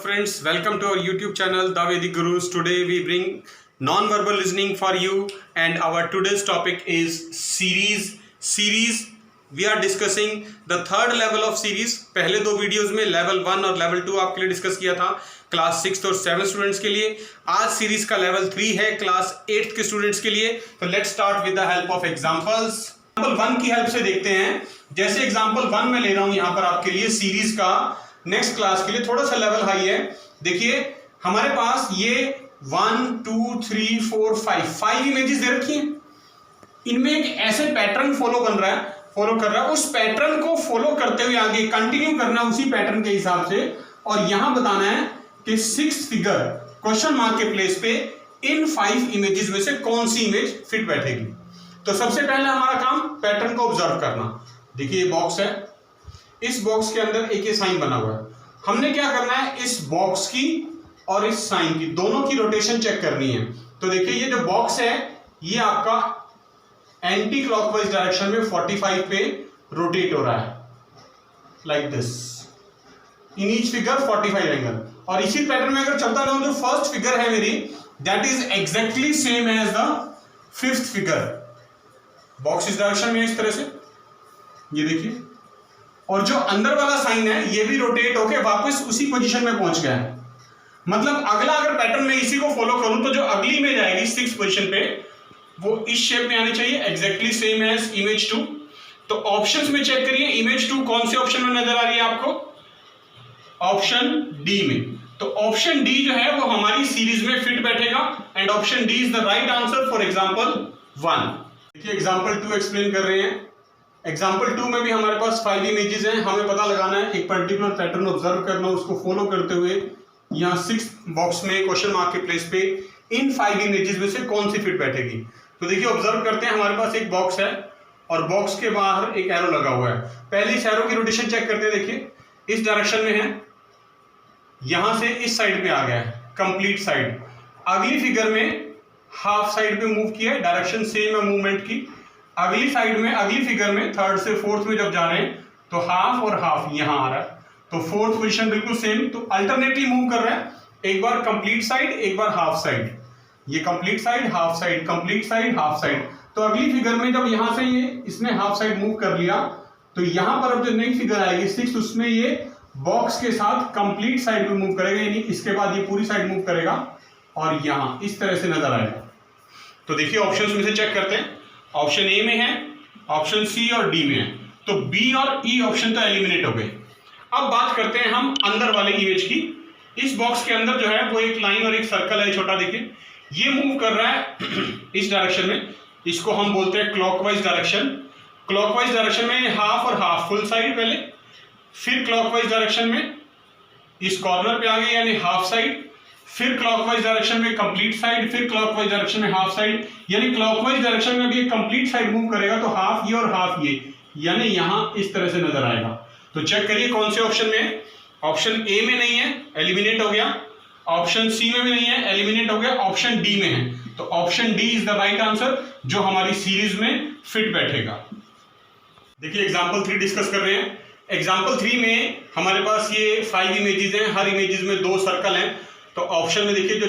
Friends, welcome to our YouTube channel The Vedic Gurus. Today we bring non-verbal listening for you and our today's topic is series. We are discussing the third level of series. पहले दो videos में level 1 और level 2 आपके लिए discuss किया था class 6 और 7 students के लिए. आज सीरीज का लेवल 3 है क्लास 8 के स्टूडेंट्स के लिए. तो let's start with the help of examples. Example 1 की हेल्प से देखते हैं. जैसे एग्जांपल 1 में ले रहा हूं यहां पर आपके लिए सीरीज का नेक्स्ट क्लास के लिए थोड़ा सा लेवल हाई है. देखिए हमारे पास ये 1 2 3 4 5 इमेजेस दे रखी हैं. इनमें एक ऐसे पैटर्न फॉलो कर रहा है. उस पैटर्न को फॉलो करते हुए आगे कंटिन्यू करना उसी पैटर्न के हिसाब से. और यहां बताना है कि 6 फिगर क्वेश्चन मार्क के प्लेस पे इन 5 इमेजेस में से कौन सी इमेज फिट बैठेगी. तो सबसे पहले हमारा काम पैटर्न को ऑब्जर्व करना. देखिए ये बॉक्स है. इस बॉक्स के अंदर एक ये साइन बना हुआ है. हमने क्या करना है, इस बॉक्स की और इस साइन की दोनों की रोटेशन चेक करनी है. तो देखिए ये जो बॉक्स है ये आपका एंटी क्लॉकवाइज डायरेक्शन में 45 पे रोटेट हो रहा है like this. In each figure 45 angle. और इसी पैटर्न में अगर चलता रहूं जो फर्स्ट फिगर है मेरी that is exactly same as the 5th figure. Box इस डायरेक्शन में इस तरह से ये देखिए. और जो अंदर वाला साइन है ये भी रोटेट होके वापस उसी पोजीशन में पहुंच गया है. मतलब अगला अगर पैटर्न में इसी को फॉलो करूं तो जो अगली इमेज आएगी 6th पोजीशन पे वो इस शेप में आनी चाहिए एग्जैक्टली सेम एज इमेज 2. तो ऑप्शंस में चेक करिए इमेज 2 कौन से ऑप्शन में नजर आ रही है आपको. ऑप्शन डी में. तो ऑप्शन डी जो है वो हमारी सीरीज में फिट बैठेगा and option D is the right answer for example 1. देखिए एग्जांपल 2 एक्सप्लेन कर रहे हैं. एग्जाम्पल 2 में भी हमारे पास 5 इमेजेस हैं. हमें पता लगाना है एक पर्टिकुलर पैटर्न ऑब्जर्व करना, उसको फॉलो करते हुए यहाँ 6 बॉक्स में क्वेश्चन मार्क के प्लेस पे इन 5 इमेजेस में से कौन सी फिट बैठेगी. तो देखिए ऑब्जर्व करते हैं. हमारे पास एक बॉक्स है और बॉक्स के बाहर एक एरो लगा हुआ है. पहले इस एरो की रोटेशन चेक करते हैं. देखिए इस डायरेक्शन में है, यहां से इस साइड पे आ गया है कंप्लीट साइड. अगली फिगर में हाफ साइड पे मूव किया है, डायरेक्शन सेम है मूवमेंट की. अगली साइड में अगली फिगर में 3rd से 4th में जब जा रहे हैं तो हाफ और हाफ यहां आ रहा है. तो 4th पोजीशन बिल्कुल सेम. तो अल्टरनेटली मूव कर रहा है, एक बार कंप्लीट साइड एक बार हाफ साइड. ये complete side half side complete side half side. तो अगली फिगर में जब यहां से ये इसने हाफ साइड मूव कर लिया तो यहां पर अब जो नई फिगर आएगी 6 उसमें ये बॉक्स के साथ कंप्लीट साइड पे मूव करेगा, यानी इसके बाद ये पूरी साइड मूव करेगा और यहां इस तरह से नजर आएगा. तो देखिए ऑप्शन में से चेक करते हैं. ऑप्शन ए में है, ऑप्शन सी और डी में है. तो बी और ई ऑप्शन तो एलिमिनेट हो गए. अब बात करते हैं हम अंदर वाले इमेज की. इस बॉक्स के अंदर जो है वो एक लाइन और एक सर्कल है छोटा. देखिए ये मूव कर रहा है इस डायरेक्शन में. इसको हम बोलते हैं क्लॉकवाइज डायरेक्शन. क्लॉकवाइज डायरेक्शन में हाफ और हाफ फुल साइड पहले, फिर क्लॉकवाइज डायरेक्शन में इस कॉर्नर पे आ गए यानी हाफ साइड, फिर क्लॉकवाइज डायरेक्शन में कंप्लीट साइड, फिर क्लॉकवाइज डायरेक्शन में हाफ साइड. यानी क्लॉकवाइज डायरेक्शन में भी एक कंप्लीट साइड मूव करेगा तो हाफ ये और हाफ ये, यानी यहां इस तरह से नजर आएगा. तो चेक करिए कौन से ऑप्शन में है. ऑप्शन ए में नहीं है, एलिमिनेट हो गया. ऑप्शन सी में भी नहीं है, एलिमिनेट हो गया. ऑप्शन डी में है. तो option D is the right answer जो हमारी सीरीज में फिट बैठेगा. देखिए एग्जाम्पल 3 डिस्कस कर रहे हैं. एग्जाम्पल 3 में हमारे पास ये 5 इमेजेस हैं. हर इमेजेस में 2 सर्कल हैं. तो ऑप्शन में देखिए जो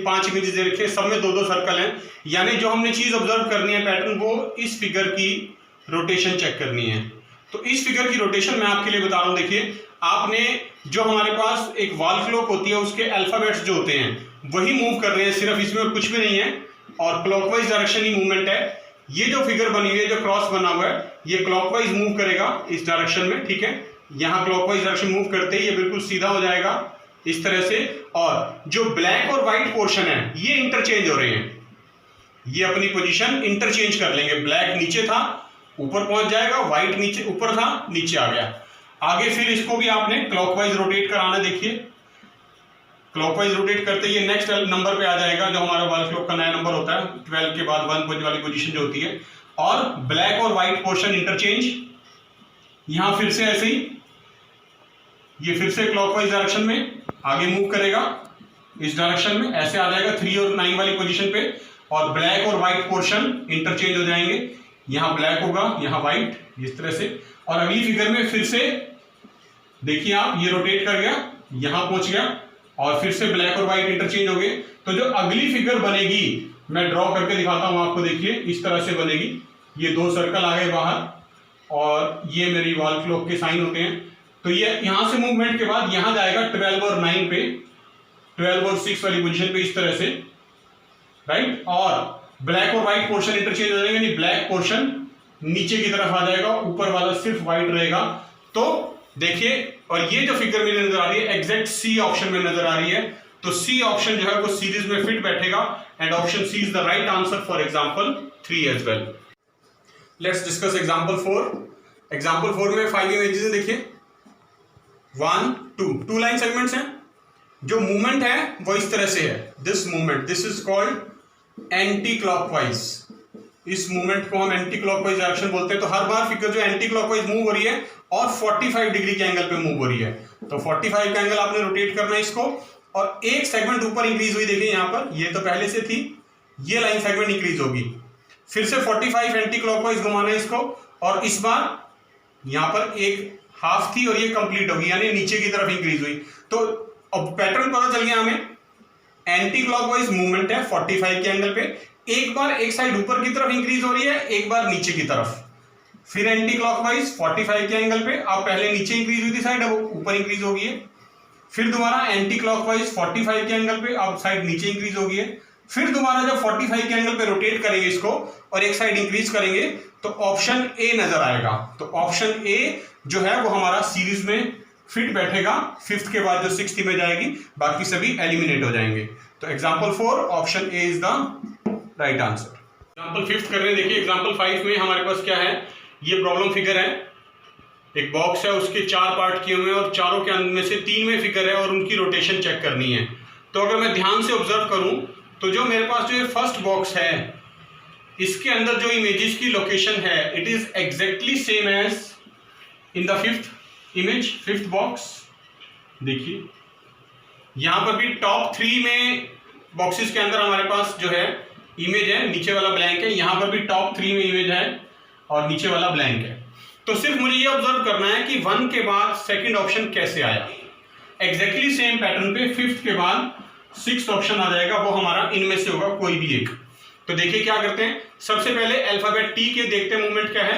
5 इमेजेस दे रखे हैं सब में 2-2 सर्कल हैं. यानी जो हमने चीज ऑब्जर्व करनी है पैटर्न, वो इस फिगर की रोटेशन चेक करनी है. तो इस फिगर की रोटेशन मैं आपके लिए बता रहा हूं. देखिए आपने जो हमारे पास एक वॉल क्लॉक होती है उसके अल्फाबेट्स जो होते हैं वही मूव कर रहे हैं सिर्फ, इसमें और कुछ भी नहीं है. और क्लॉकवाइज डायरेक्शन ही मूवमेंट है. ये जो फिगर बनी हुई है जो क्रॉस बना हुआ है ये क्लॉकवाइज मूव करेगा इस डायरेक्शन में. ठीक है, यहां क्लॉकवाइज डायरेक्शन मूव करते ही ये बिल्कुल सीधा हो जाएगा इस तरह से. और जो ब्लैक और व्हाइट पोर्शन है ये इंटरचेंज हो रहे हैं. ये अपनी पोजीशन इंटरचेंज कर लेंगे. ब्लैक नीचे था ऊपर पहुंच जाएगा, व्हाइट नीचे ऊपर था नीचे आ गया. आगे फिर इसको भी आपने क्लॉकवाइज रोटेट कराना. देखिए क्लॉकवाइज रोटेट करते ये नेक्स्ट नंबर पे आ जाएगा जो हमारा वॉल क्लॉक का नया नंबर होता है 12 के बाद 1 वाली पोजीशन जो होती है. और ब्लैक और व्हाइट पोर्शन इंटरचेंज. यहां फिर से ऐसे ही ये फिर से क्लॉकवाइज डायरेक्शन में आगे मूव करेगा इस डायरेक्शन में, ऐसे आ जाएगा 3 और 9 वाली पोजीशन पे. और ब्लैक और व्हाइट पोर्शन इंटरचेंज हो जाएंगे. यहां ब्लैक होगा यहां व्हाइट इस तरह से. और अगली फिगर में फिर से देखिए आप ये रोटेट कर गया, यहां पहुंच गया और फिर से ब्लैक और व्हाइट इंटरचेंज हो गए। तो जो अगली फिगर बनेगी मैं ड्रॉ करके दिखाता हूं आपको, देखिए इस तरह से बनेगी। ये दो सर्कल आ गए बाहर और ये मेरी वॉल क्लॉक के साइन होते हैं। तो ये यहां से मूवमेंट के बाद यहां जाएगा 12 और 9 पे, 12 और 6 वाली पोजीशन पे इस तरह से, राइट। और ब्लैक और व्हाइट पोर्शन इंटरचेंज हो जाएंगे, यानी ब्लैक पोर्शन नीचे की तरफ आ जाएगा, ऊपर वाला सिर्फ व्हाइट रहेगा। तो देखिए, और ये जो फिगर मेरी नजर आ रही है एग्जैक्ट सी ऑप्शन में नजर आ रही है। तो सी ऑप्शन जो है वो सीरीज में फिट बैठेगा and option C is the right answer for example 3 as well. Let's discuss example 4। Example 4 में 5 इमेजेस हैं, देखिए 1 2 लाइन सेगमेंट्स हैं। जो मूवमेंट है वो इस तरह से है, this movement, this is called anti clockwise. इस मूवमेंट को हम एंटी क्लॉकवाइज डायरेक्शन बोलते हैं। तो हर बार फिगर जो एंटी क्लॉकवाइज मूव हो रही है और 45 डिग्री के एंगल पे मूव हो रही है, तो 45 का एंगल आपने रोटेट करना है इसको, और एक सेगमेंट ऊपर इंक्रीज हुई, देखिए यहां पर, ये तो पहले से थी, ये लाइन सेगमेंट इंक्रीज होगी, फिर से 45 एंटी क्लॉकवाइज घुमाना है इसको, और इस बार यहां पर एक हाफ थी और ये कंप्लीट होगी, यानी नीचे की तरफ इंक्रीज हुई। तो अब पैटर्न पता चल गया हमें, एंटी क्लॉकवाइज मूवमेंट है 45 के एंगल पे, एक बार एक साइड ऊपर की तरफ इंक्रीज हो रही है, एक बार नीचे की तरफ, फिर एंटी क्लॉकवाइज 45 के एंगल पे, अब पहले नीचे इंक्रीज हुई थी साइड, अब ऊपर इंक्रीज हो गई है, फिर दोबारा एंटी क्लॉकवाइज 45 के एंगल पे, अब साइड नीचे इंक्रीज हो गई है, फिर दोबारा जब 45 के एंगल पे रोटेट करेंगे इसको और एक साइड इंक्रीज करेंगे तो ऑप्शन ए नजर आएगा। तो ऑप्शन ए जो है वो हमारा सीरीज में फिट बैठेगा, 5th के बाद जो 6th इमेज आएगी बाकी सभी एलिमिनेट हो जाएंगे। तो example 4 option A is the right answer. Example 5th कर रहे हैं, देखिए एग्जांपल 5 में हमारे पास क्या है, ये प्रॉब्लम फिगर है, एक बॉक्स है, उसके 4 पार्ट किए हुए हैं और चारों के अंदर में से 3 में फिगर है और उनकी रोटेशन चेक करनी है। तो अगर मैं ध्यान से ऑब्जर्व करूं तो जो मेरे पास जो ये फर्स्ट बॉक्स है इसके अंदर जो इमेजेस की लोकेशन है it is exactly same as in the 5th image, 5th box. देखिए यहां पर भी टॉप 3 में बॉक्सेस के अंदर हमारे पास जो है इमेज है, नीचे वाला ब्लैंक है, यहां पर भी टॉप 3 में इमेज है और नीचे वाला ब्लैंक है। तो सिर्फ मुझे ये ऑब्जर्व करना है कि 1 के बाद सेकंड ऑप्शन कैसे आया, एग्जैक्टली सेम पैटर्न पे 5th के बाद 6th ऑप्शन आ जाएगा, वो हमारा इनमें से होगा कोई भी एक। तो देखिए क्या करते हैं, सबसे पहले अल्फाबेट टी के देखते हैं मूवमेंट क्या है,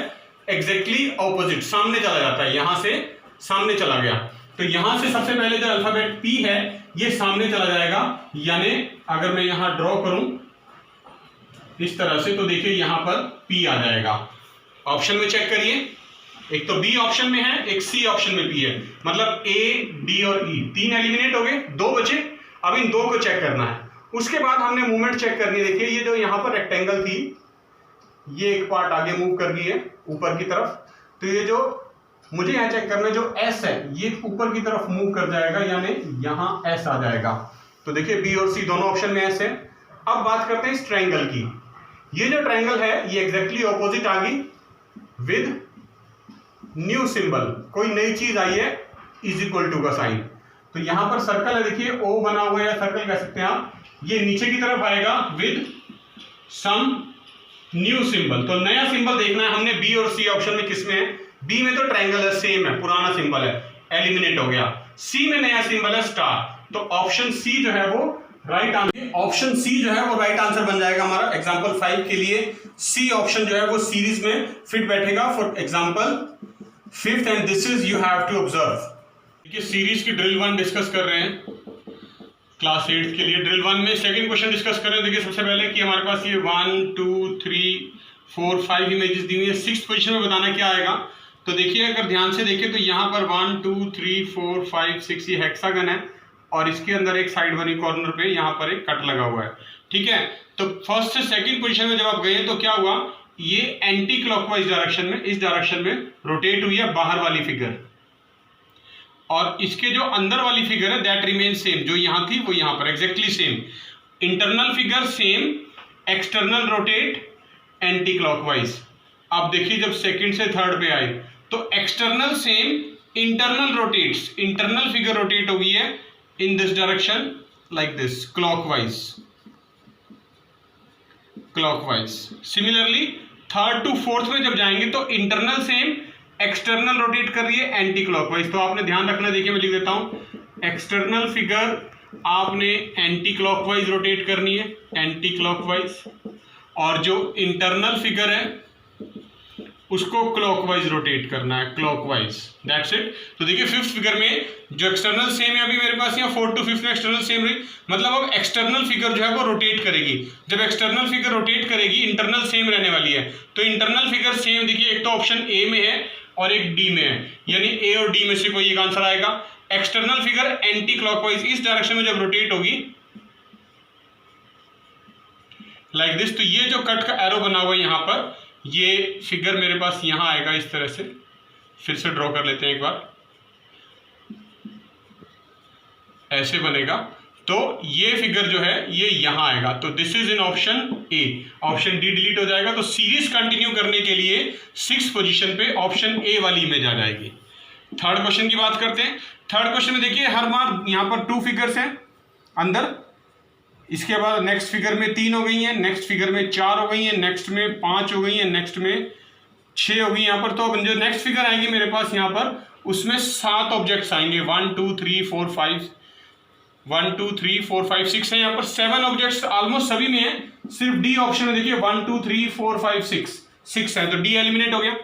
एग्जैक्टली ऑपोजिट, सामने चला जाता है, यहां से सामने चला गया। तो यहां से सबसे पहले जो अल्फाबेट पी है ये सामने चला जाएगा, यानी अगर मैं यहां ड्रॉ करूं इस तरह से तो देखिए यहां पर पी आ जाएगा। ऑप्शन में चेक करिए, एक तो बी ऑप्शन में है, एक सी ऑप्शन में पी है, मतलब ए डी और ई 3 एलिमिनेट हो गए, 2 बचे। अब इन 2 को चेक करना है, उसके बाद हमने मूवमेंट चेक करनी है। देखिए ये जो यहां पर रेक्टेंगल थी ये एक पार्ट आगे मूव कर गई है ऊपर की तरफ, तो ये जो मुझे यहां चेक करना है जो एस है ये ऊपर की तरफ मूव कर जाएगा, यानी यहां एस आ जाएगा। तो देखिए बी और सी दोनों ऑप्शन में एस है। अब बात करते हैं इस ट्रायंगल की, ये जो ट्रायंगल है ये एग्जैक्टली ऑपोजिट आ गई विद न्यू सिंबल, कोई नई चीज आई है, इज इक्वल टू का साइन। तो यहां पर सर्कल है, देखिए ओ बना हुआ है, सर्कल कह सकते हैं आप, ये नीचे की तरफ आएगा विद सम न्यू सिंबल। तो नया सिंबल देखना है हमने बी और सी ऑप्शन में, किसमें है, बी में तो ट्रायंगल है, सेम है, पुराना सिंबल है, एलिमिनेट हो गया। सी में नया सिंबल है स्टार, तो ऑप्शन सी जो है वो राइट आंसर, ऑप्शन सी जो है वो राइट आंसर बन जाएगा हमारा एग्जांपल 5 के लिए। सी ऑप्शन जो है वो सीरीज में फिट बैठेगा for example 5th and this is you have to observe. देखिए सीरीज की ड्रिल 1 डिस्कस कर रहे हैं क्लास 8 के लिए। ड्रिल 1 में सेकंड क्वेश्चन डिस्कस कर रहे हैं। देखिए सबसे पहले कि हमारे पास ये 1 2 3 4 5 इमेजेस दी हुई है, 6th पोजीशन में बताना क्या आएगा। तो देखिए अगर ध्यान से देखें तो यहाँ पर 1 2 3 4 5 6 ये हेक्सागन है और इसके अंदर एक साइड वाली कॉर्नर पे यहाँ पर एक कट लगा हुआ है, ठीक है। तो फर्स्ट से सेकंड पोजीशन में जब आप गए तो क्या हुआ, ये एंटी क्लॉकवाइज डायरेक्शन में, इस डायरेक्शन में रोटेट हुई है बाहर वाली फिगर, और इसके जो अंदर वाली फिगर है दैट रिमेन सेम, जो यहां थी वो यहां पर exactly same. Internal figure same, external rotate anticlockwise. अब देखिए जब सेकंड से थर्ड पे आए तो external same, internal rotates, internal figure rotate हो गई है in this direction like this, clockwise, clockwise. Similarly third to fourth में जब जाएंगे तो इंटरनल सेम, एक्सटर्नल रोटेट कर रही है एंटी क्लॉकवाइज। तो आपने ध्यान रखना, देखिए मैं लिख देता हूं, एक्सटर्नल फिगर आपने एंटी क्लॉकवाइज रोटेट करनी है, एंटी क्लॉकवाइज, और जो इंटरनल फिगर है उसको क्लॉकवाइज रोटेट करना है, क्लॉकवाइज, दैट्स इट। तो देखिए फिफ्थ फिगर में जो एक्सटर्नल सेम है अभी मेरे पास यहाँ 4 to 5 में एक्सटर्नल सेम रही, मतलब अब एक्सटर्नल फिगर जो है वो रोटेट करेगी। जब एक्सटर्नल फिगर रोटेट करेगी इंटरनल सेम रहने वाली है, तो इंटरनल फिगर सेम देखिए एक तो ऑप्शन ए में है और एक डी में है, यानी ए और डी में से कोई एक आंसर आएगा। एक्सटर्नल फिगर एंटी क्लॉकवाइज इस डायरेक्शन में जब रोटेट होगी लाइक दिस, तो ये जो कट का एरो बना हुआ है यहाँ पर, ये फिगर मेरे पास यहाँ आएगा इस तरह से। फिर से ड्रॉ कर लेते हैं एक बार, ऐसे बनेगा। तो ये फिगर जो है ये यहाँ आएगा, तो this is in option A. Option D delete हो जाएगा, तो सीरीज कंटिन्यू करने के लिए 6th पोजीशन पे ऑप्शन ए वाली इमेज आ जाएगी। थर्ड क्वेश्चन की बात करते हैं। थर्ड क्वेश्चन में देखिए हर बार यहाँ पर 2 फिगर्स हैं अंदर, इसके बाद नेक्स्ट फिगर में 3 हो गई हैं, नेक्स्ट फिगर में 4 हो गई हैं, नेक्स्ट में 5 हो गई हैं, नेक्स्ट में 6 हो गई यहाँ पर। तो अब जो नेक्स्ट फिगर आएगी मेरे पास यहाँ पर, उसमें 7 ऑब्जेक्ट्स आएंगे, 1 2 3 4 5 1 2 3 4 5 6 है यहाँ पर। 7 ऑब्जेक्ट्स ऑलमोस्ट सभी में है, सिर्फ डी ऑप्शन में देखिए 1 2 3 4 5 6 है, तो डी एलिमिनेट हो गया।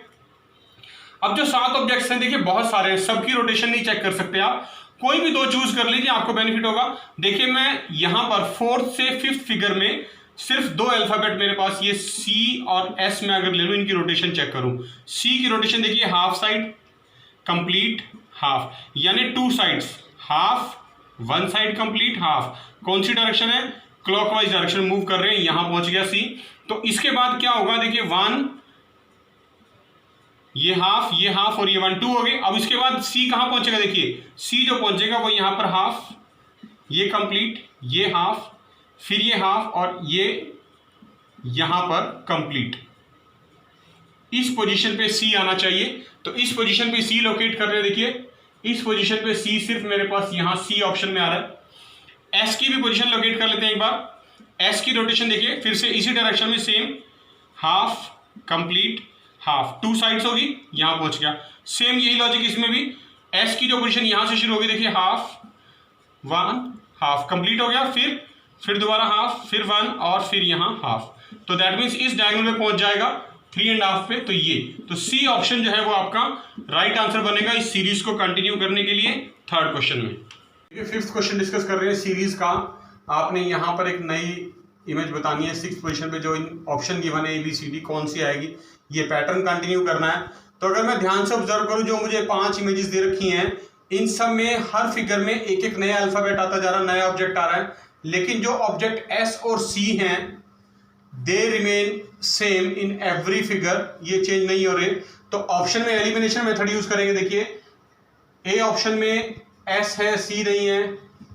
अब जो 7 ऑब्जेक्ट्स हैं देखिए बहुत सारे हैं, सबकी रोटेशन नहीं चेक कर सकते आप, कोई भी 2 चूज कर लीजिए, आपको बेनिफिट होगा। देखिए मैं यहां पर 4th से 5th फिगर में सिर्फ 2 अल्फाबेट मेरे पास, ये सी और एस में अगर ले लूं, इनकी रोटेशन चेक करूं। सी की रोटेशन देखिए हाफ साइड, कंप्लीट, हाफ, यानी 2 sides, half, 1 side complete, half. कौन सी डायरेक्शन है? क्लॉकवाइज डायरेक्शन मूव कर रहे हैं, यहां पहुंच गया सी। तो इसके बाद क्या होगा देखिए 1, ये हाफ और ये 1 2 हो गए। अब इसके बाद सी कहां पहुंचेगा? देखिए सी जो पहुंचेगा वो यहां पर हाफ, ये कंप्लीट, ये हाफ, फिर ये हाफ और ये यहां पर कंप्लीट। इस पोजीशन पे सी आना चाहिए, तो इस पोजीशन पे सी लोकेट कर रहे हैं। देखिए इस पोजीशन पे सी सिर्फ मेरे पास यहां सी ऑप्शन में आ रहा है। एस की भी पोजीशन लोकेट कर लेते हैं एक बार। एस की रोटेशन देखिए फिर से इसी डायरेक्शन में same, half, complete, half, 2 sides होगी, यहां पहुंच गया। सेम यही लॉजिक इसमें भी, एस की जो पोजीशन यहां से शुरू होगी देखिए हाफ, 1, हाफ कंप्लीट हो गया, फिर दोबारा हाफ, फिर 1 और फिर यहां हाफ। तो दैट मीन्स इस डायगोनल में पहुंच जाएगा 3.5 पे। तो ये तो सी ऑप्शन जो है वो आपका राइट आंसर बनेगा इस सीरीज को कंटिन्यू करने के लिए थर्ड क्वेश्चन में। ये 5th क्वेश्चन डिस्कस कर रहे हैं सीरीज का। आपने यहां पर एक नई इमेज बतानी है 6th पोजीशन पे, जो ऑप्शन गिवन है ABCD कौन सी आएगी, ये पैटर्न कंटिन्यू करना है। तो अगर मैं ध्यान से ऑब्जर्व करूं, जो मुझे 5 इमेजेस दे रखी हैं, इन सब में हर फिगर में एक एक नया अल्फाबेट आता जा रहा है, नया ऑब्जेक्ट आ रहा है, लेकिन जो ऑब्जेक्ट एस और सी हैं they remain same in every figure, ये चेंज नहीं हो रहे। तो ऑप्शन में एलिमिनेशन मेथड यूज करेंगे। देखिए ए ऑप्शन में एस है, सी नहीं है,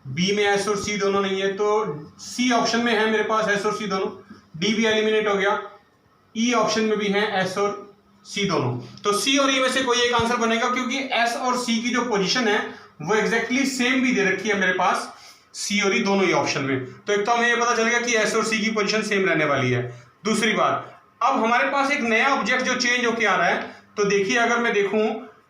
बी में एस और सी दोनों नहीं है, तो सी ऑप्शन में है मेरे पास एस और सी दोनों, डी भी एलिमिनेट हो गया, ई ऑप्शन में भी है एस और सी दोनों। तो सी और ई में से कोई एक आंसर बनेगा, क्योंकि एस और सी की जो पोजीशन है वो एग्जैक्टली सेम भी दे रखी है मेरे पास, सी और ई दोनों ही ऑप्शन में। तो एक तो हमें ये पता चल गया कि एस और सी की पोजीशन सेम रहने वाली है। दूसरी बात, अब हमारे पास एक नया ऑब्जेक्ट जो चेंज होके आ रहा है, तो देखिए अगर मैं देखूं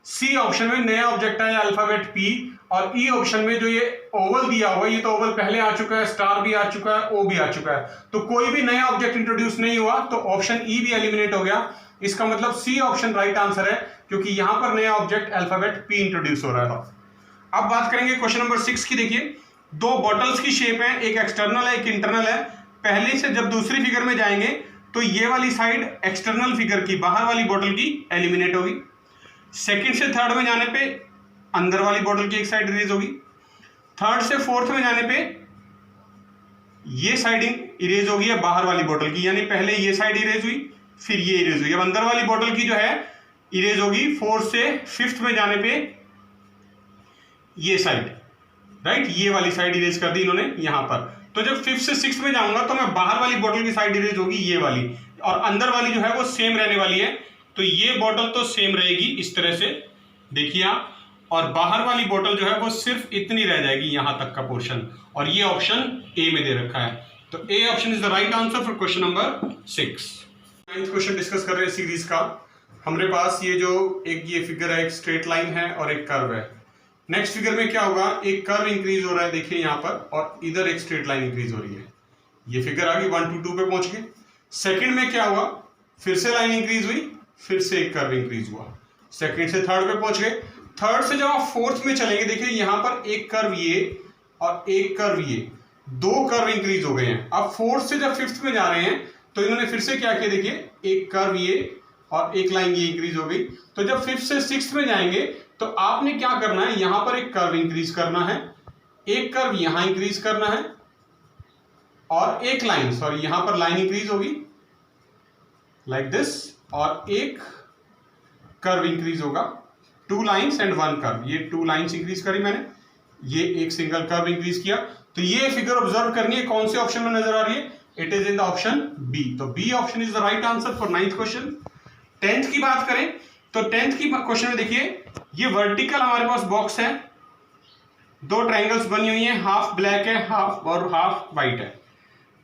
सी ऑप्शन में नया ऑब्जेक्ट है अल्फाबेट पी, और ई ऑप्शन में जो ये ओवल दिया हुआ है, ये तो ओवल पहले आ चुका है, स्टार भी आ चुका है, ओ भी आ चुका है, तो कोई भी नया ऑब्जेक्ट इंट्रोड्यूस नहीं हुआ, तो ऑप्शन ई भी एलिमिनेट हो गया। इसका मतलब सी ऑप्शन राइट आंसर है, क्योंकि यहां पर नया ऑब्जेक्ट अल्फाबेट पी इंट्रोड्यूस हो रहा है। अब बात करेंगे क्वेश्चन नंबर 6 की। देखिए 2 बॉटल्स की शेप है, एक एक्सटर्नल है एक इंटरनल है। पहले से जब दूसरी फिगर में जाएंगे तो ये वाली साइड एक्सटर्नल फिगर की, बाहर वाली बोतल की एलिमिनेट होगी। सेकंड से थर्ड में जाने पे अंदर वाली बोतल की एक साइड इरेज होगी। थर्ड से फोर्थ में जाने पे ये साइड इरेज होगी है बाहर वाली बोतल की, यानी पहले ये साइड इरेज हुई फिर ये इरेज हुई। अब अंदर वाली बोतल की जो है इरेज होगी 4th से 5th में जाने पे ये साइड, राइट, ये वाली साइड इरेज कर दी इन्होंने यहां पर। तो जब 5th से 6th में जाऊंगा तो मैं बाहर वाली बोतल की साइड इरेज होगी ये वाली, और अंदर वाली जो है वो सेम रहने वाली है। तो ये बोतल तो सेम रहेगी इस तरह से, देखिए आप, और बाहर वाली बोतल जो है वो सिर्फ इतनी रह जाएगी यहां तक का पोर्शन, और ये ऑप्शन ए में दे रखा है। तो A option is the right answer for question number 6। 9th question discuss कर रहे हैं सीरीज का। हमारे पास ये जो एक ये फिगर है, एक स्ट्रेट लाइन है और एक कर्व है। नेक्स्ट फिगर में क्या होगा, एक कर्व इंक्रीज हो रहा है देखिए यहाँ पर, और इधर एक स्ट्रेट लाइन इंक्रीज हो रही है। ये फिगर आ गई 1 to 2 पे पहुंच गए। सेकंड में क्या हुआ, फिर से लाइन इंक्रीज हुई, फिर से एक कर्व इंक्रीज हुआ, सेकंड से थर्ड पे पहुंच गए। थर्ड से जब आप फोर्थ में चलेंगे देखिए यहाँ पर एक कर्व ये और एक कर्व ये, दो कर्व इंक्रीज हो गए हैं। अब फोर्थ से जब फिफ्थ में जा रहे हैं तो इन्होंने फिर से क्या किया, देखिए एक कर्व ये और एक लाइन ये इंक्रीज हो गई। तो जब फिफ्थ से सिक्स्थ में जाएंगे तो आपने क्या करना है, यहां पर एक कर्व इंक्रीज करना है, एक कर्व यहां इंक्रीज करना है, और एक लाइन, सॉरी यहां पर लाइन इंक्रीज होगी लाइक दिस, और एक कर्व इंक्रीज होगा, 2 लाइन्स एंड 1 कर्व। ये 2 लाइन्स इंक्रीज करी मैंने, ये एक सिंगल कर्व इंक्रीज किया। तो ये फिगर ऑब्जर्व करनी है, कौन से ऑप्शन में नजर आ रही है, it is in the option B. तो B option is the right answer for 9th question. 10th की बात करें तो 10th की क्वेश्चन में देखिए, ये वर्टिकल हमारे पास बॉक्स है, दो ट्रायंगल्स बनी हुई हैं, हाफ ब्लैक है हाफ और हाफ व्हाइट है।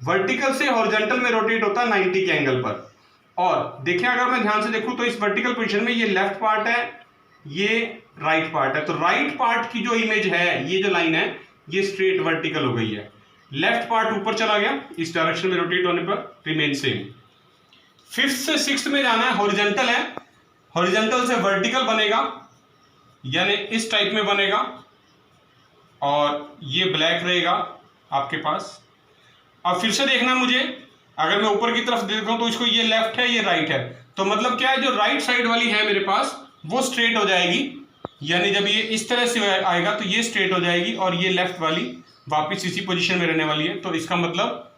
वर्टिकल से हॉरिजॉन्टल में रोटेट होता है 90 के एंगल पर। और देखिए अगर मैं ध्यान से देखूं तो इस वर्टिकल पोजीशन में ये लेफ्ट पार्ट है, ये राइट पार्ट है। तो राइट पार्ट की जो इमेज है, ये जो लाइन है, ये स्ट्रेट वर्टिकल हो गई है। लेफ्ट पार्ट ऊपर चला गया, इस डायरेक्शन में रोटेट होने पर रिमेन सेम। फिफ्थ से सिक्स्थ में जाना है, हॉरिजॉन्टल है, हॉरिजॉन्टल से वर्टिकल बनेगा, यानी इस टाइप में बनेगा, और ये ब्लैक रहेगा आपके पास। अब फिर से देखना मुझे, अगर मैं ऊपर की तरफ देखूं तो इसको, ये लेफ्ट है ये राइट है, तो मतलब क्या है, जो राइट साइड वाली है मेरे पास वो स्ट्रेट हो जाएगी, यानी जब ये इस तरह से आएगा तो ये स्ट्रेट हो जाएगी, और ये लेफ्ट वाली वापस इसी पोजीशन में रहने वाली है। तो इसका मतलब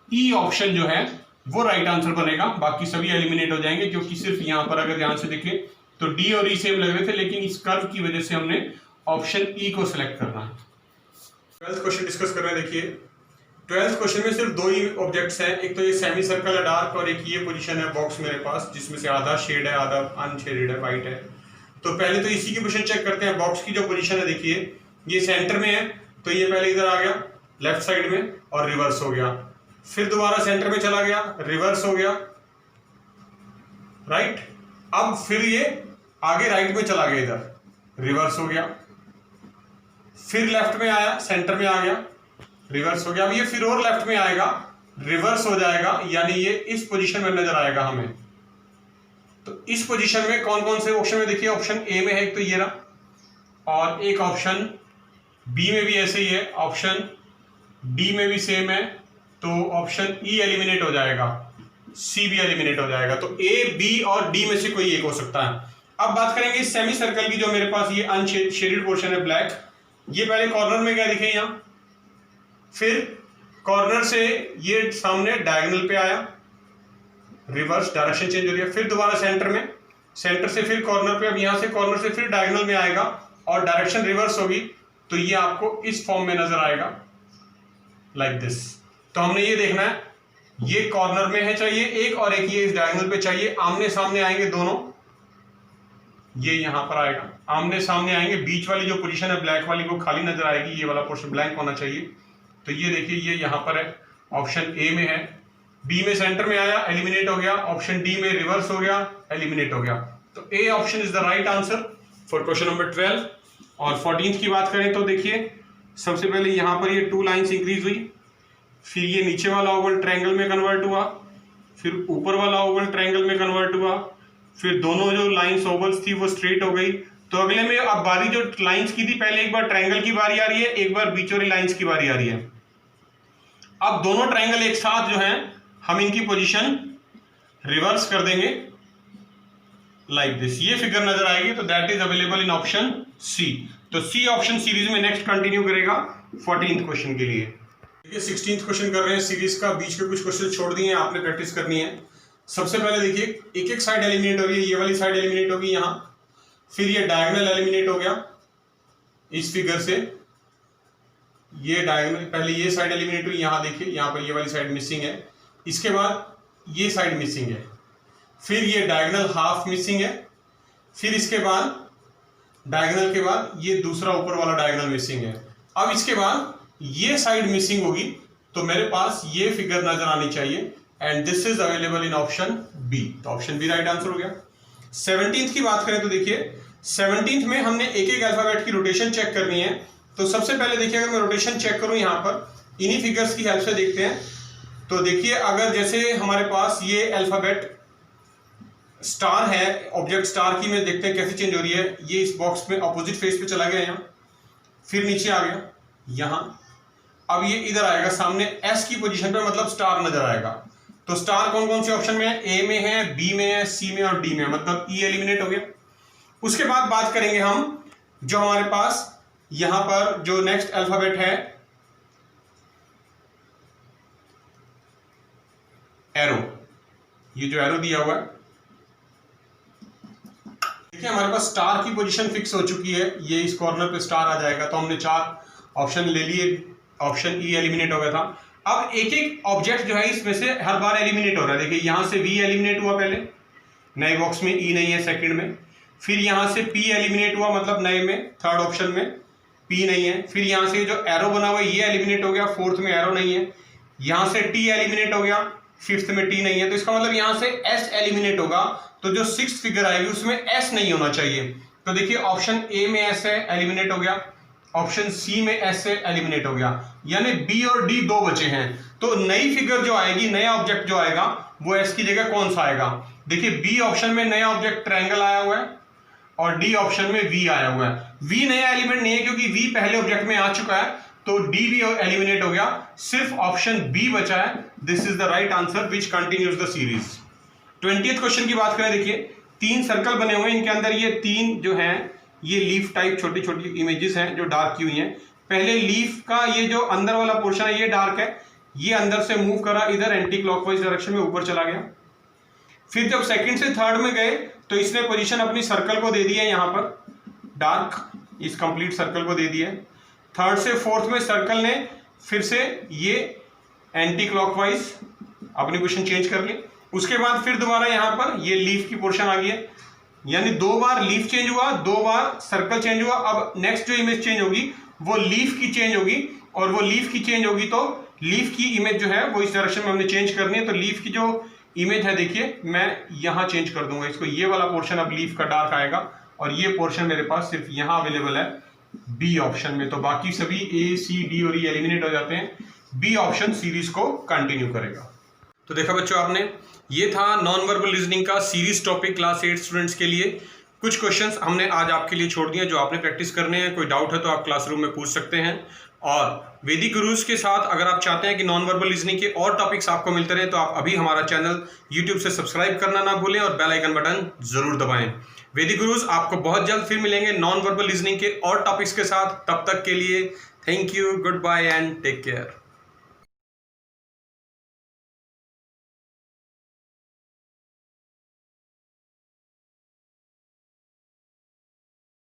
ई ऑप्शन जो है वो राइट आंसर बनेगा, बाकी सभी एलिमिनेट हो जाएंगे, क्योंकि सिर्फ यहां पर अगर ध्यान से देखें तो डी और ई सेम लग रहे थे, लेकिन इस कर्व की वजह से हमने ऑप्शन ई को सिलेक्ट करना है। 12th क्वेश्चन डिस्कस कर रहे हैं। देखिए 12th क्वेश्चन में सिर्फ 2 ही ऑब्जेक्ट्स हैं, एक तो ये सेमी सर्कल है डार्क, और एक ये पोजीशन है बॉक्स मेरे पास जिसमें से आधा शेड है आधा अनशेडेड है, व्हाइट है। तो पहले तो इसी की पोजीशन चेक करते हैं। बॉक्स की जो पोजीशन है देखिए, ये सेंटर में है, तो ये पहले इधर आ गया लेफ्ट साइड में और रिवर्स हो गया, फिर दोबारा सेंटर में चला गया, रिवर्स हो गया, राइट। अब फिर ये आगे राइट में चला गया, इधर रिवर्स हो गया, फिर लेफ्ट में आया, सेंटर में आ गया, रिवर्स हो गया। अब ये फिर और लेफ्ट में आएगा, रिवर्स हो जाएगा, यानी ये इस पोजीशन में नजर आएगा हमें। तो इस पोजीशन में कौन कौन से ऑप्शन में, देखिए ऑप्शन ए में है एक तो ये रहा, और एक ऑप्शन बी में भी ऐसे ही है, ऑप्शन डी में भी सेम है, तो ऑप्शन ई एलिमिनेट हो जाएगा, सी भी एलिमिनेट हो जाएगा। तो ए बी और डी में से कोई एक हो सकता है। अब बात करेंगे सेमी सर्कल की, जो मेरे पास ये अनशेडेड पोर्शन है ब्लैक, ये पहले कॉर्नर में गया दिखे यहां, फिर कॉर्नर से ये सामने डायगोनल पे आया, रिवर्स डायरेक्शन चेंज हो रही है, फिर दोबारा सेंटर में, सेंटर से फिर कॉर्नर पे, अब यहां से कॉर्नर से फिर डायगोनल में आएगा और डायरेक्शन रिवर्स होगी, तो ये आपको इस फॉर्म में नजर आएगा लाइक दिस। तो हमने ये देखना है, ये कॉर्नर में है चाहिए एक, और एक ये इस डायगोनल पे चाहिए, आमने सामने आएंगे दोनों, ये यहां पर आएगा, आमने सामने आएंगे, बीच वाली जो पोजीशन है ब्लैक वाली वो खाली नजर आएगी, ये वाला पोर्शन ब्लैंक होना चाहिए। तो ये देखिए ये यहां पर है, ऑप्शन ए में है, बी में सेंटर में आया, एलिमिनेट हो गया, ऑप्शन डी में रिवर्स हो गया, एलिमिनेट हो गया। तो A option is the right answer for question number 12। और 14th की बात करें तो देखिए, सबसे पहले यहां पर ये 2 लाइन्स इंक्रीज हुई, फिर ये नीचे वाला ओवल ट्रायंगल में कन्वर्ट हुआ, फिर ऊपर वाला ओवल ट्रायंगल में कन्वर्ट हुआ, फिर दोनों जो लाइंस ओवल्स थी वो स्ट्रेट हो गई। तो अगले में अब बारी जो लाइंस की थी, पहले एक बार ट्रायंगल की बारी आ रही है, एक बार बीच वाली लाइंस की बारी आ रही है। अब दोनों ट्रायंगल एक साथ जो हैं, हम इनकी पोजीशन रिवर्स कर देंगे लाइक दिस, ये फिगर नजर आएगी। तो that is available in option C. तो सी ऑप्शन सीरीज में नेक्स्ट कंटिन्यू करेगा 14th क्वेश्चन के लिए। देखिए 16th क्वेश्चन कर रहे हैं सीरीज का, बीच के कुछ क्वेश्चन छोड़ दिए हैं, आपने प्रैक्टिस करनी है। सबसे पहले देखिए एक एक साइड एलिमिनेट हो रही है, ये वाली साइड एलिमिनेट होगी यहाँ, फिर ये डायगोनल एलिमिनेट हो गया इस फिगर से, ये डायगोनल, पहले ये साइड एलिमिनेट हुई, यहाँ देखिए यहाँ पर ये वाली साइड मिसिंग है, इसके बाद ये साइड मिसिंग है, फिर ये डायगोनल हाफ मिसिंग है, फिर इसके बाद डायगोनल के बाद ये दूसरा ऊपर वाला डायगोनल मिसिंग है। अब इसके बाद ये साइड मिसिंग होगी, तो मेरे पास ये फिगर नजर आनी चाहिए, and this is available in option B. तो ऑप्शन बी राइट आंसर हो गया। 17th की बात करें तो देखिए 17th में हमने एक एक अल्फाबेट की रोटेशन चेक करनी है। तो सबसे पहले देखिए, अगर मैं रोटेशन चेक करूं यहाँ पर इन्हीं फिगर्स की हेल्प से देखते हैं। तो देखिए, अगर जैसे हमारे पास ये अल्फाबेट स्टार है, ऑब्जेक्ट स्टार की में देखते हैं कैसे चेंज हो रही है। ये इस बॉक्स में अपोजिट फेस पे चला गया, यहाँ फिर नीचे आ गया यहाँ, अब ये इधर आएगा सामने एस की पोजीशन पे, मतलब स्टार नजर आएगा। तो स्टार कौन कौन से ऑप्शन में है? ए में है, बी में है, सी में और डी में, मतलब ई एलिमिनेट हो गया। उसके बाद बात करेंगे हम जो हमारे पास यहां पर जो नेक्स्ट अल्फाबेट है एरो, ये जो एरो दिया हुआ है, देखिए हमारे पास स्टार की पोजीशन फिक्स हो चुकी है, ये इस कॉर्नर पे स्टार आ जाएगा। तो हमने 4 ऑप्शन ले लिए, ऑप्शन ई एलिमिनेट हो गया था। अब एक एक ऑब्जेक्ट जो है इसमें से हर बार एलिमिनेट हो रहा है। देखिए यहां से वी एलिमिनेट हुआ, पहले नए बॉक्स में ई नहीं है सेकंड में। फिर यहां से पी एलिमिनेट हुआ, मतलब नए में थर्ड ऑप्शन में पी नहीं है। फिर यहां से जो एरो बना हुआ है ये एलिमिनेट हो गया, फोर्थ में एरो नहीं है। यहां से टी एलिमिनेट हो गया, फिफ्थ में टी नहीं है। तो इसका मतलब यहां से एस एलिमिनेट होगा, तो जो 6th फिगर आएगी उसमें एस नहीं होना चाहिए। तो देखिए ऑप्शन ए में एस है, एलिमिनेट हो गया। ऑप्शन सी में एस से एलिमिनेट हो गया, यानी बी और डी 2 बचे हैं। तो नई फिगर जो आएगी, नया ऑब्जेक्ट जो आएगा वो एस की जगह कौन सा आएगा? देखिए बी ऑप्शन में नया ऑब्जेक्ट ट्रायंगल आया हुआ है और डी ऑप्शन में वी आया हुआ है। वी नया एलिमेंट नहीं है क्योंकि वी पहले ऑब्जेक्ट में आ चुका है, तो डी भी एलिमिनेट हो गया, सिर्फ ऑप्शन बी बचा है। This is the right answer which continues the series. 20th question की बात करें, देखिए 3 सर्कल बने हुए हैं, इनके अंदर ये 3 जो हैं ये लीफ टाइप छोटी छोटी इमेजेस हैं जो डार्क की हुई हैं। पहले लीफ का ये जो अंदर वाला पोर्शन है ये डार्क है, ये अंदर से मूव करा इधर एंटी क्लॉकवाइज डायरेक्शन में ऊपर चला गया। फिर जब सेकंड से थर्ड में गए तो इसने पोजीशन अपनी सर्कल को दे दी है, यहाँ पर डार्क इस कंप्लीट सर्कल को दे दिया है। थर्ड से फोर्थ में सर्कल ने फिर से ये एंटी क्लॉकवाइज अपनी पोजीशन चेंज कर ली। उसके बाद फिर दोबारा यहाँ पर ये लीफ की पोर्शन आ गई है, यानी 2 बार लीफ चेंज हुआ, 2 बार सर्कल चेंज हुआ। अब नेक्स्ट जो इमेज चेंज होगी वो लीफ की चेंज होगी, और वो लीफ की चेंज होगी तो लीफ की इमेज जो है वो इस डायरेक्शन में हमने चेंज करनी है। तो लीफ की जो इमेज है देखिए मैं यहां चेंज कर दूंगा इसको, ये वाला पोर्शन अब लीफ का डार्क आएगा, और ये पोर्शन मेरे पास सिर्फ यहां अवेलेबल है बी ऑप्शन में। तो बाकी सभी ए सी डी और ई एलिमिनेट हो जाते हैं, बी ऑप्शन सीरीज को कंटिन्यू करेगा। तो देखा बच्चों आपने, ये था नॉन वर्बल रीजनिंग का सीरीज टॉपिक क्लास 8 स्टूडेंट्स के लिए। कुछ क्वेश्चंस हमने आज आपके लिए छोड़ दिए जो आपने प्रैक्टिस करने हैं। कोई डाउट है तो आप क्लासरूम में पूछ सकते हैं। और वैदिक गुरुज के साथ अगर आप चाहते हैं कि नॉन वर्बल रीजनिंग के और टॉपिक्स आपको मिलते रहे तो आप अभी हमारा चैनल यूट्यूब से सब्सक्राइब करना ना भूलें और बेल आइकन बटन जरूर दबाएं। वैदिक गुरुज आपको बहुत जल्द फिर मिलेंगे नॉन वर्बल रीजनिंग के और टॉपिक्स के साथ। तब तक के लिए thank you, goodbye and take care.